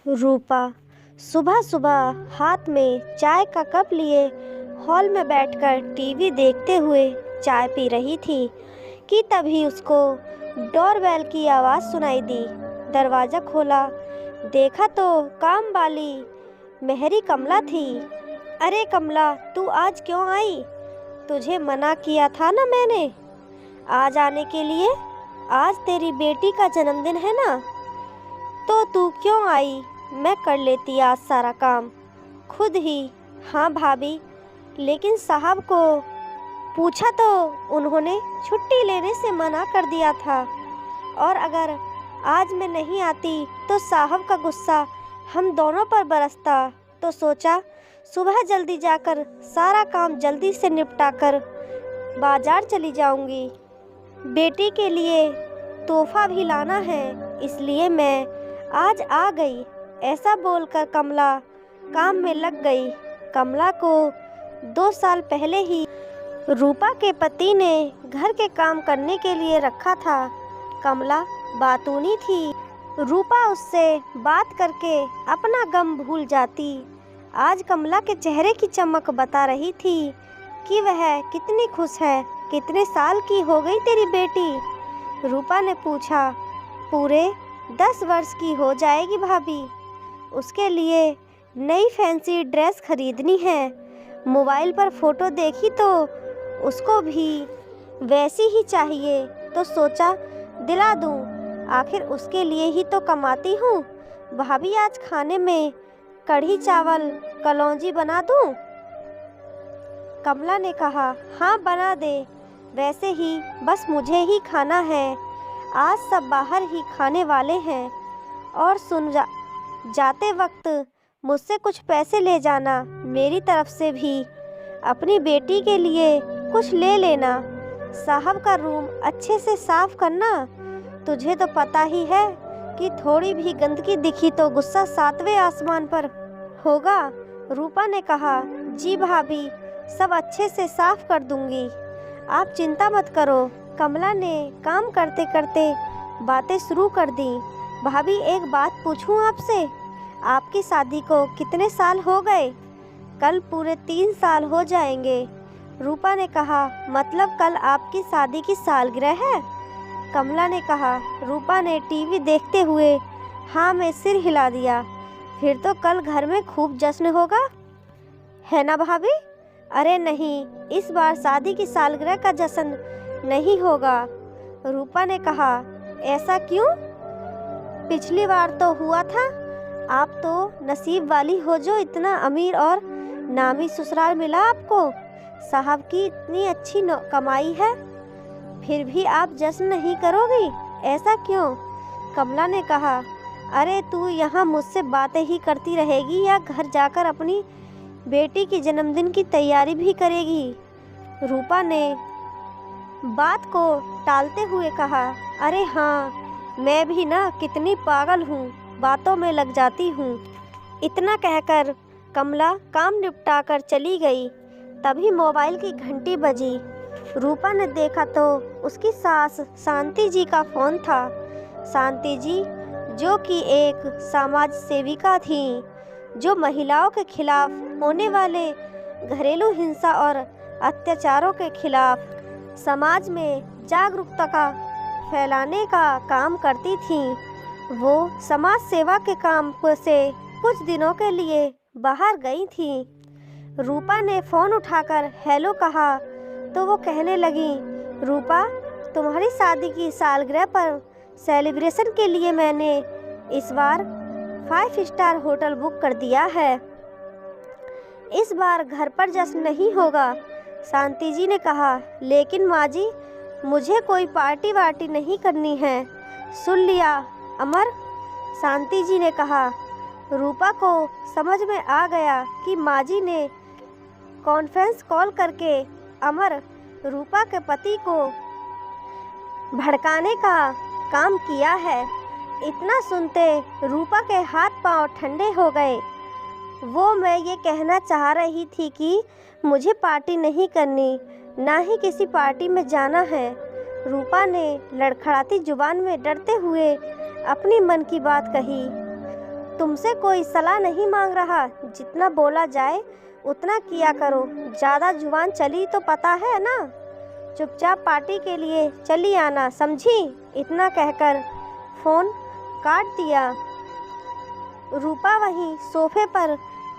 रूपा सुबह सुबह हाथ में चाय का कप लिए हॉल में बैठकर टीवी देखते हुए चाय पी रही थी कि तभी उसको डोरबेल की आवाज़ सुनाई दी। दरवाज़ा खोला, देखा तो काम वाली मेहरी कमला थी। अरे कमला, तू आज क्यों आई? तुझे मना किया था ना मैंने आज आने के लिए। आज तेरी बेटी का जन्मदिन है ना, तो तू क्यों आई? मैं कर लेती आज सारा काम खुद ही। हाँ भाभी, लेकिन साहब को पूछा तो उन्होंने छुट्टी लेने से मना कर दिया था, और अगर आज मैं नहीं आती तो साहब का गुस्सा हम दोनों पर बरसता। तो सोचा सुबह जल्दी जाकर सारा काम जल्दी से निपटा कर बाजार चली जाऊंगी। बेटी के लिए तोहफा भी लाना है, इसलिए मैं आज आ गई। ऐसा बोलकर कमला काम में लग गई। कमला को 2 साल पहले ही रूपा के पति ने घर के काम करने के लिए रखा था। कमला बातूनी थी। रूपा उससे बात करके अपना गम भूल जाती। आज कमला के चेहरे की चमक बता रही थी कि वह कितनी खुश है। कितने साल की हो गई तेरी बेटी? रूपा ने पूछा। पूरे 10 वर्ष की हो जाएगी भाभी। उसके लिए नई फैंसी ड्रेस खरीदनी है। मोबाइल पर फोटो देखी तो उसको भी वैसी ही चाहिए, तो सोचा दिला दूं। आखिर उसके लिए ही तो कमाती हूँ। भाभी, आज खाने में कढ़ी चावल कलौंजी बना दूं? कमला ने कहा, हाँ बना दे। वैसे ही बस मुझे ही खाना है, आज सब बाहर ही खाने वाले हैं। और जाते वक्त मुझसे कुछ पैसे ले जाना। मेरी तरफ से भी अपनी बेटी के लिए कुछ ले लेना। साहब का रूम अच्छे से साफ करना। तुझे तो पता ही है कि थोड़ी भी गंदगी दिखी तो गुस्सा 7वें आसमान पर होगा। रूपा ने कहा, जी भाभी, सब अच्छे से साफ कर दूंगी, आप चिंता मत करो। कमला ने काम करते करते बातें शुरू कर दी। भाभी, एक बात पूछूं आपसे? आपकी शादी को कितने साल हो गए? कल पूरे 3 साल हो जाएंगे। रूपा ने कहा, मतलब कल आपकी शादी की सालगिरह है? कमला ने कहा। रूपा ने टीवी देखते हुए हाँ में सिर हिला दिया। फिर तो कल घर में खूब जश्न होगा, है ना भाभी? अरे नहीं, इस बार शादी की सालगिरह का जश्न नहीं होगा। रूपा ने कहा, ऐसा क्यों? पिछली बार तो हुआ था। आप तो नसीब वाली हो जो इतना अमीर और नामी ससुराल मिला आपको। साहब की इतनी अच्छी कमाई है, फिर भी आप जश्न नहीं करोगी, ऐसा क्यों? कमला ने कहा, अरे तू यहाँ मुझसे बातें ही करती रहेगी या घर जाकर अपनी बेटी की जन्मदिन की तैयारी भी करेगी? रूपा ने बात को टालते हुए कहा, अरे हाँ, मैं भी ना कितनी पागल हूँ, बातों में लग जाती हूँ। इतना कहकर कमला काम निपटा कर चली गई। तभी मोबाइल की घंटी बजी। रूपा ने देखा तो उसकी सास शांति जी का फ़ोन था। शांति जी, जो कि एक समाज सेविका थी, जो महिलाओं के खिलाफ होने वाले घरेलू हिंसा और अत्याचारों के खिलाफ समाज में जागरूकता का फैलाने का काम करती थी। वो समाज सेवा के काम से कुछ दिनों के लिए बाहर गई थी। रूपा ने फ़ोन उठाकर हेलो कहा तो वो कहने लगी, रूपा, तुम्हारी शादी की सालगिरह पर सेलिब्रेशन के लिए मैंने इस बार 5 स्टार होटल बुक कर दिया है। इस बार घर पर जश्न नहीं होगा। शांति जी ने कहा, लेकिन माँ जी, मुझे कोई पार्टी वार्टी नहीं करनी है। सुन लिया अमर? शांति जी ने कहा। रूपा को समझ में आ गया कि माँ जी ने कॉन्फ्रेंस कॉल करके अमर रूपा के पति को भड़काने का काम किया है। इतना सुनते रूपा के हाथ पांव ठंडे हो गए। वो मैं ये कहना चाह रही थी कि मुझे पार्टी नहीं करनी, ना ही किसी पार्टी में जाना है। रूपा ने लड़खड़ाती जुबान में डरते हुए अपनी मन की बात कही। तुमसे कोई सलाह नहीं मांग रहा, जितना बोला जाए उतना किया करो, ज़्यादा जुबान चली तो पता है ना। चुपचाप पार्टी के लिए चली आना, समझी। इतना कहकर फ़ोन काट दिया। रूपा वहीं सोफे पर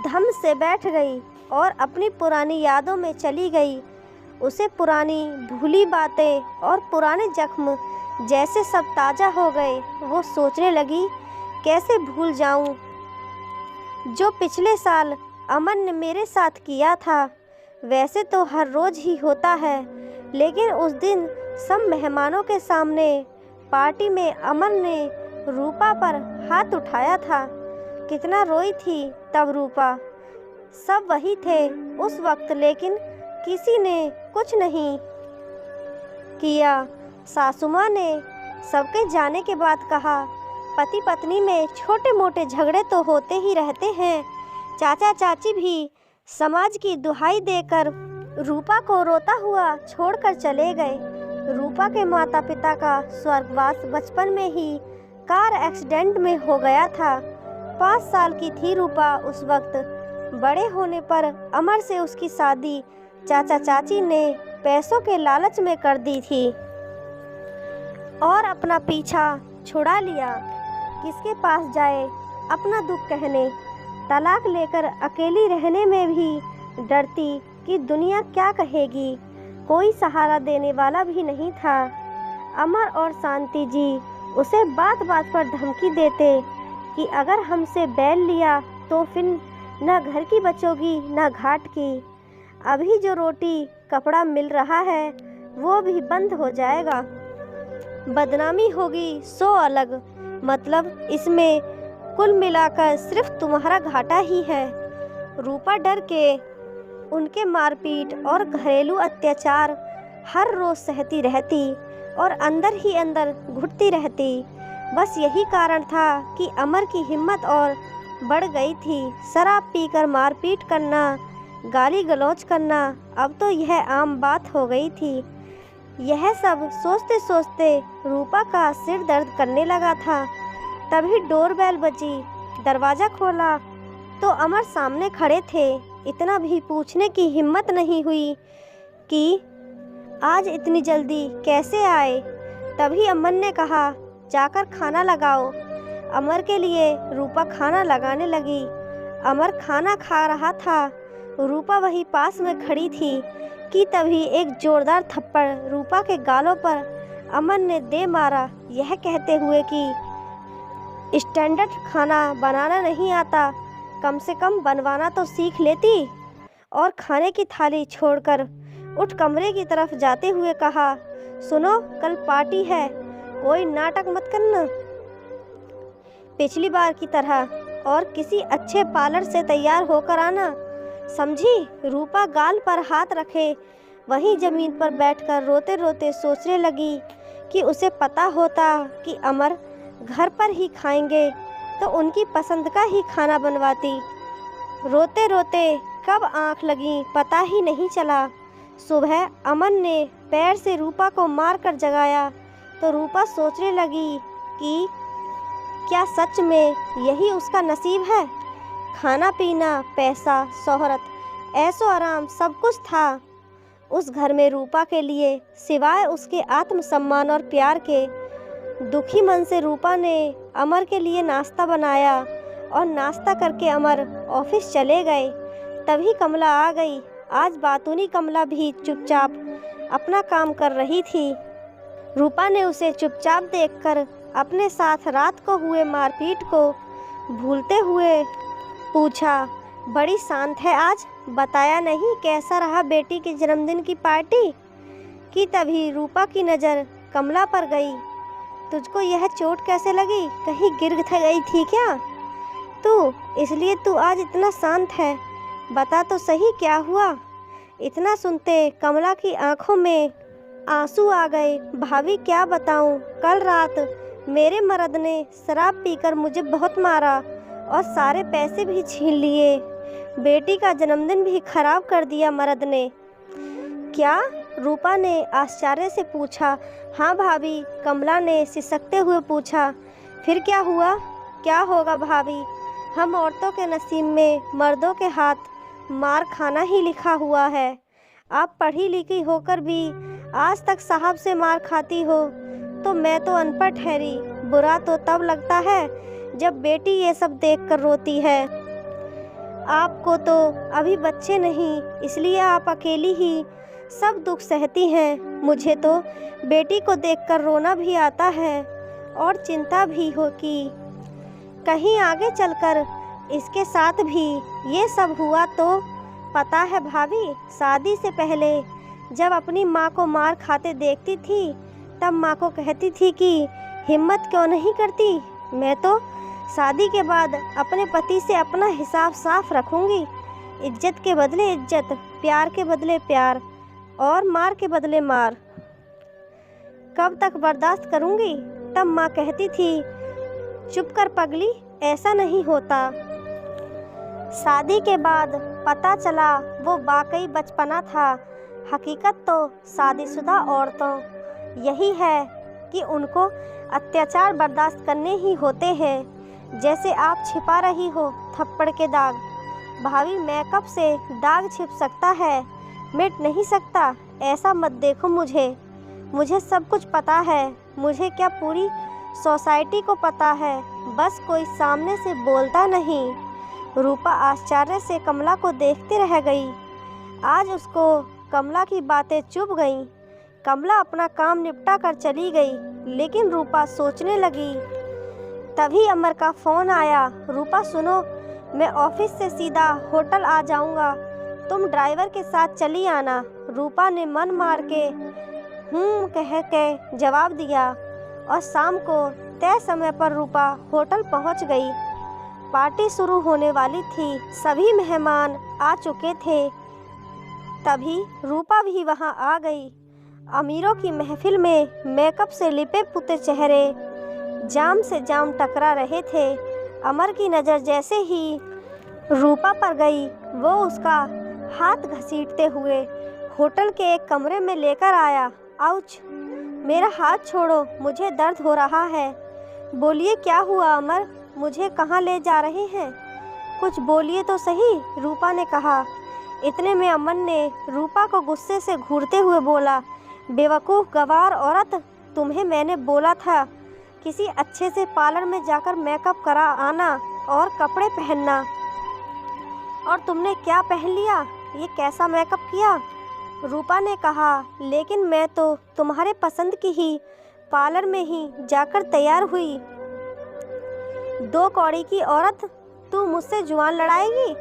धम से बैठ गई और अपनी पुरानी यादों में चली गई। उसे पुरानी भूली बातें और पुराने जख्म जैसे सब ताज़ा हो गए। वो सोचने लगी, कैसे भूल जाऊं जो पिछले साल अमन ने मेरे साथ किया था। वैसे तो हर रोज़ ही होता है, लेकिन उस दिन सब मेहमानों के सामने पार्टी में अमन ने रूपा पर हाथ उठाया था। कितना रोई थी तब रूपा। सब वही थे उस वक्त, लेकिन किसी ने कुछ नहीं किया। सासू माँ ने सबके जाने के बाद कहा, पति पत्नी में छोटे मोटे झगड़े तो होते ही रहते हैं। चाचा चाची भी समाज की दुहाई देकर रूपा को रोता हुआ छोड़कर चले गए। रूपा के माता पिता का स्वर्गवास बचपन में ही कार एक्सीडेंट में हो गया था। 5 साल की थी रूपा उस वक्त। बड़े होने पर अमर से उसकी शादी चाचा चाची ने पैसों के लालच में कर दी थी और अपना पीछा छुड़ा लिया। किसके पास जाए अपना दुख कहने। तलाक लेकर अकेली रहने में भी डरती कि दुनिया क्या कहेगी। कोई सहारा देने वाला भी नहीं था। अमर और शांति जी उसे बात बात पर धमकी देते कि अगर हमसे बैल लिया तो फिर न घर की बचोगी न घाट की। अभी जो रोटी कपड़ा मिल रहा है वो भी बंद हो जाएगा। बदनामी होगी सो अलग, मतलब इसमें कुल मिलाकर सिर्फ तुम्हारा घाटा ही है। रूपा डर के उनके मारपीट और घरेलू अत्याचार हर रोज सहती रहती और अंदर ही अंदर घुटती रहती। बस यही कारण था कि अमर की हिम्मत और बढ़ गई थी। शराब पीकर मारपीट करना, गाली गलौज करना, अब तो यह आम बात हो गई थी। यह सब सोचते सोचते रूपा का सिर दर्द करने लगा था। तभी डोरबेल बजी। दरवाज़ा खोला तो अमर सामने खड़े थे। इतना भी पूछने की हिम्मत नहीं हुई कि आज इतनी जल्दी कैसे आए। तभी अमन ने कहा, जाकर खाना लगाओ। अमर के लिए रूपा खाना लगाने लगी। अमर खाना खा रहा था। रूपा वहीं पास में खड़ी थी कि तभी एक जोरदार थप्पड़ रूपा के गालों पर अमन ने दे मारा, यह कहते हुए कि स्टैंडर्ड खाना बनाना नहीं आता, कम से कम बनवाना तो सीख लेती। और खाने की थाली छोड़कर उठ कमरे की तरफ जाते हुए कहा, सुनो, कल पार्टी है, कोई नाटक मत करना। पिछली बार की तरह और किसी अच्छे पार्लर से तैयार होकर आना, समझी। रूपा गाल पर हाथ रखे वहीं ज़मीन पर बैठकर रोते रोते सोचने लगी कि उसे पता होता कि अमर घर पर ही खाएंगे तो उनकी पसंद का ही खाना बनवाती। रोते रोते कब आंख लगी पता ही नहीं चला। सुबह अमन ने पैर से रूपा को मारकर जगाया तो रूपा सोचने लगी कि क्या सच में यही उसका नसीब है। खाना पीना, पैसा, शोहरत, ऐशो आराम सब कुछ था उस घर में रूपा के लिए, सिवाय उसके आत्मसम्मान और प्यार के। दुखी मन से रूपा ने अमर के लिए नाश्ता बनाया और नाश्ता करके अमर ऑफिस चले गए। तभी कमला आ गई। आज बातूनी कमला भी चुपचाप अपना काम कर रही थी। रूपा ने उसे चुपचाप देखकर अपने साथ रात को हुए मारपीट को भूलते हुए पूछा, बड़ी शांत है आज, बताया नहीं कैसा रहा बेटी के जन्मदिन की पार्टी। कि तभी रूपा की नज़र कमला पर गई। तुझको यह चोट कैसे लगी, कहीं गिर गई थी क्या तू, इसलिए तू आज इतना शांत है, बता तो सही क्या हुआ। इतना सुनते कमला की आंखों में आंसू आ गए। भाभी क्या बताऊं, कल रात मेरे मर्द ने शराब पीकर मुझे बहुत मारा और सारे पैसे भी छीन लिए। बेटी का जन्मदिन भी खराब कर दिया मर्द ने। क्या? रूपा ने आश्चर्य से पूछा। हाँ भाभी, कमला ने सिसकते हुए पूछा। फिर क्या हुआ? क्या होगा भाभी, हम औरतों के नसीब में मर्दों के हाथ मार खाना ही लिखा हुआ है। आप पढ़ी लिखी होकर भी आज तक साहब से मार खाती हो, तो मैं तो अनपढ़ ठहरी। बुरा तो तब लगता है जब बेटी ये सब देखकर रोती है। आपको तो अभी बच्चे नहीं, इसलिए आप अकेली ही सब दुख सहती हैं। मुझे तो बेटी को देखकर रोना भी आता है और चिंता भी हो कि कहीं आगे चलकर इसके साथ भी ये सब हुआ तो। पता है भाभी, शादी से पहले जब अपनी माँ को मार खाते देखती थी तब माँ को कहती थी कि हिम्मत क्यों नहीं करती। मैं तो शादी के बाद अपने पति से अपना हिसाब साफ रखूंगी। इज्जत के बदले इज्जत, प्यार के बदले प्यार और मार के बदले मार। कब तक बर्दाश्त करूंगी। तब माँ कहती थी, चुप कर पगली, ऐसा नहीं होता। शादी के बाद पता चला वो वाकई बचपना था। हकीकत तो शादीशुदा औरतों यही है कि उनको अत्याचार बर्दाश्त करने ही होते हैं। जैसे आप छिपा रही हो थप्पड़ के दाग। भाभी, मेकअप से दाग छिप सकता है, मिट नहीं सकता। ऐसा मत देखो मुझे सब कुछ पता है। मुझे क्या, पूरी सोसाइटी को पता है, बस कोई सामने से बोलता नहीं। रूपा आश्चर्य से कमला को देखती रह गई। आज उसको कमला की बातें चुभ गईं। कमला अपना काम निपटा कर चली गई, लेकिन रूपा सोचने लगी। तभी अमर का फ़ोन आया। रूपा सुनो, मैं ऑफिस से सीधा होटल आ जाऊंगा, तुम ड्राइवर के साथ चली आना। रूपा ने मन मार के कह के जवाब दिया और शाम को तय समय पर रूपा होटल पहुंच गई। पार्टी शुरू होने वाली थी, सभी मेहमान आ चुके थे। तभी रूपा भी वहां आ गई। अमीरों की महफिल में मेकअप से लिपे पुते चेहरे जाम से जाम टकरा रहे थे। अमर की नज़र जैसे ही रूपा पर गई, वो उसका हाथ घसीटते हुए होटल के एक कमरे में लेकर आया। आउच! मेरा हाथ छोड़ो, मुझे दर्द हो रहा है। बोलिए क्या हुआ अमर, मुझे कहाँ ले जा रहे हैं? कुछ बोलिए तो सही, रूपा ने कहा। इतने में अमन ने रूपा को गुस्से से घूरते हुए बोला, बेवकूफ़ गवार औरत, तुम्हें मैंने बोला था किसी अच्छे से पार्लर में जाकर मेकअप करा आना और कपड़े पहनना, और तुमने क्या पहन लिया? ये कैसा मेकअप किया? रूपा ने कहा, लेकिन मैं तो तुम्हारे पसंद की ही पार्लर में ही जाकर तैयार हुई। 2 कौड़ी की औरत, तू मुझसे जुबान लड़ाएगी?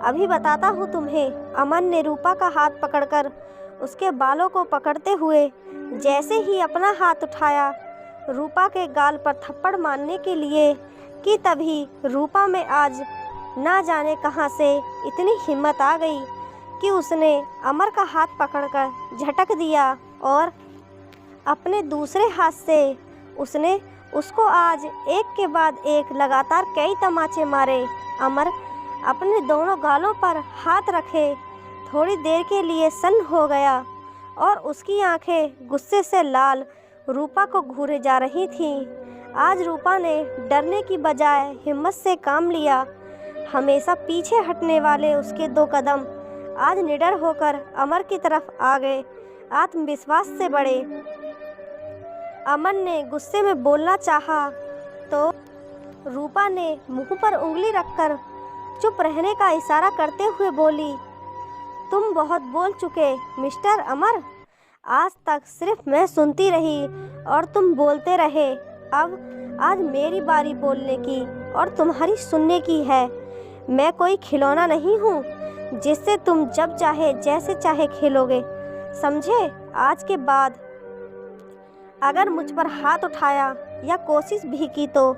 अभी बताता हूँ तुम्हें। अमन ने रूपा का हाथ पकड़कर उसके बालों को पकड़ते हुए जैसे ही अपना हाथ उठाया रूपा के गाल पर थप्पड़ मारने के लिए कि तभी रूपा में आज ना जाने कहां से इतनी हिम्मत आ गई कि उसने अमर का हाथ पकड़कर झटक दिया और अपने दूसरे हाथ से उसने उसको आज एक के बाद एक लगातार कई तमाचे मारे। अमर अपने दोनों गालों पर हाथ रखे थोड़ी देर के लिए सन्न हो गया और उसकी आंखें गुस्से से लाल रूपा को घूरे जा रही थीं। आज रूपा ने डरने की बजाय हिम्मत से काम लिया। हमेशा पीछे हटने वाले उसके 2 कदम आज निडर होकर अमर की तरफ आ गए, आत्मविश्वास से बढ़े। अमन ने गुस्से में बोलना चाहा तो रूपा ने मुंह पर उंगली रखकर चुप रहने का इशारा करते हुए बोली, तुम बहुत बोल चुके मिस्टर अमर। आज तक सिर्फ मैं सुनती रही और तुम बोलते रहे। अब आज मेरी बारी बोलने की और तुम्हारी सुनने की है। मैं कोई खिलौना नहीं हूँ जिससे तुम जब चाहे जैसे चाहे खेलोगे, समझे? आज के बाद अगर मुझ पर हाथ उठाया या कोशिश भी की तो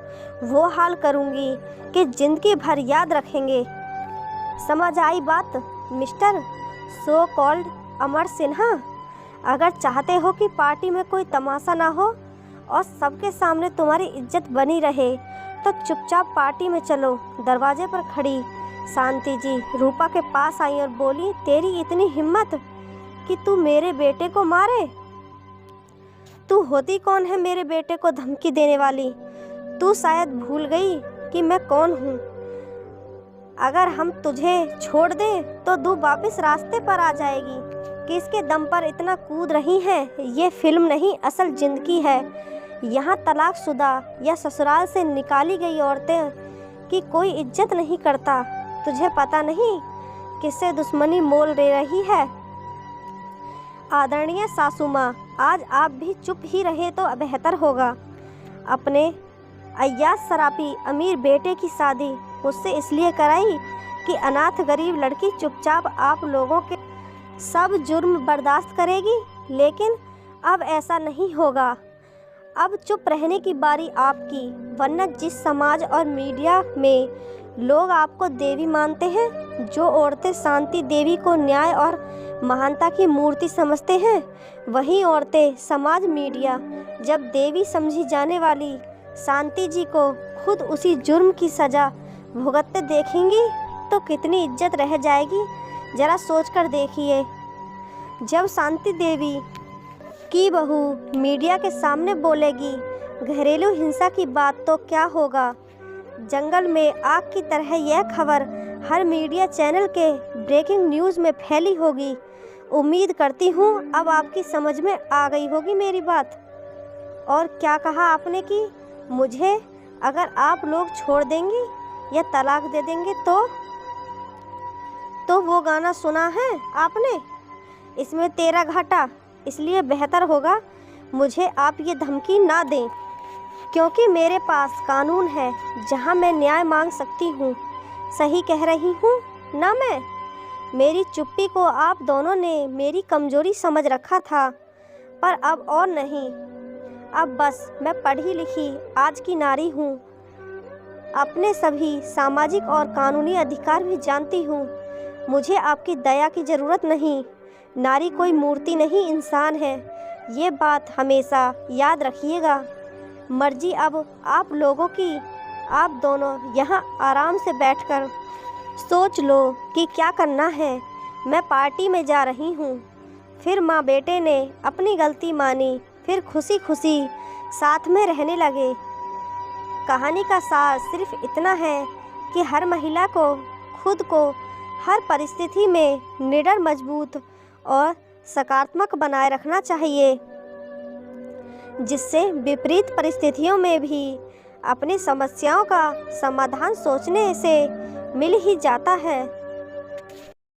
वो हाल करूँगी कि जिंदगी भर याद रखेंगे। समझ आई बात मिस्टर सो कॉल्ड अमर सिन्हा? अगर चाहते हो कि पार्टी में कोई तमाशा ना हो और सबके सामने तुम्हारी इज्जत बनी रहे तो चुपचाप पार्टी में चलो। दरवाजे पर खड़ी शांति जी रूपा के पास आई और बोली, तेरी इतनी हिम्मत कि तू मेरे बेटे को मारे? तू होती कौन है मेरे बेटे को धमकी देने वाली? तू शायद भूल गई कि मैं कौन हूँ। अगर हम तुझे छोड़ दें तो तू वापस रास्ते पर आ जाएगी। किसके दम पर इतना कूद रही हैं? ये फिल्म नहीं, असल जिंदगी है। यहाँ तलाकशुदा या ससुराल से निकाली गई औरतें की कोई इज्जत नहीं करता। तुझे पता नहीं किससे दुश्मनी मोल ले रही है। आदरणीय सासू माँ, आज आप भी चुप ही रहे तो बेहतर होगा। अपने अय्याज सरापी अमीर बेटे की शादी मुझसे इसलिए कराई कि अनाथ गरीब लड़की चुपचाप आप लोगों के सब जुर्म बर्दाश्त करेगी, लेकिन अब ऐसा नहीं होगा। अब चुप रहने की बारी आपकी, वरना जिस समाज और मीडिया में लोग आपको देवी मानते हैं, जो औरतें शांति देवी को न्याय और महानता की मूर्ति समझते हैं, वही औरतें समाज मीडिया जब देवी समझी जाने वाली शांति जी को खुद उसी जुर्म की सज़ा भुगतते देखेंगी तो कितनी इज्जत रह जाएगी, ज़रा सोच कर देखिए। जब शांति देवी की बहू मीडिया के सामने बोलेगी घरेलू हिंसा की बात, तो क्या होगा? जंगल में आग की तरह यह खबर हर मीडिया चैनल के ब्रेकिंग न्यूज़ में फैली होगी। उम्मीद करती हूँ अब आपकी समझ में आ गई होगी मेरी बात। और क्या कहा आपने कि मुझे अगर आप लोग छोड़ देंगी या तलाक दे देंगे तो वो गाना सुना है आपने, इसमें तेरा घाटा। इसलिए बेहतर होगा मुझे आप ये धमकी ना दें, क्योंकि मेरे पास कानून है जहां मैं न्याय मांग सकती हूँ। सही कह रही हूँ ना मैं? मेरी चुप्पी को आप दोनों ने मेरी कमजोरी समझ रखा था, पर अब और नहीं। अब बस मैं पढ़ी लिखी आज की नारी हूँ, अपने सभी सामाजिक और कानूनी अधिकार भी जानती हूँ। मुझे आपकी दया की ज़रूरत नहीं। नारी कोई मूर्ति नहीं, इंसान है। ये बात हमेशा याद रखिएगा। मर्जी अब आप लोगों की। आप दोनों यहाँ आराम से बैठकर सोच लो कि क्या करना है। मैं पार्टी में जा रही हूँ। फिर माँ बेटे ने अपनी गलती मानी, फिर खुशी खुशी साथ में रहने लगे। कहानी का सार सिर्फ इतना है कि हर महिला को खुद को हर परिस्थिति में निडर, मजबूत और सकारात्मक बनाए रखना चाहिए, जिससे विपरीत परिस्थितियों में भी अपनी समस्याओं का समाधान सोचने से मिल ही जाता है।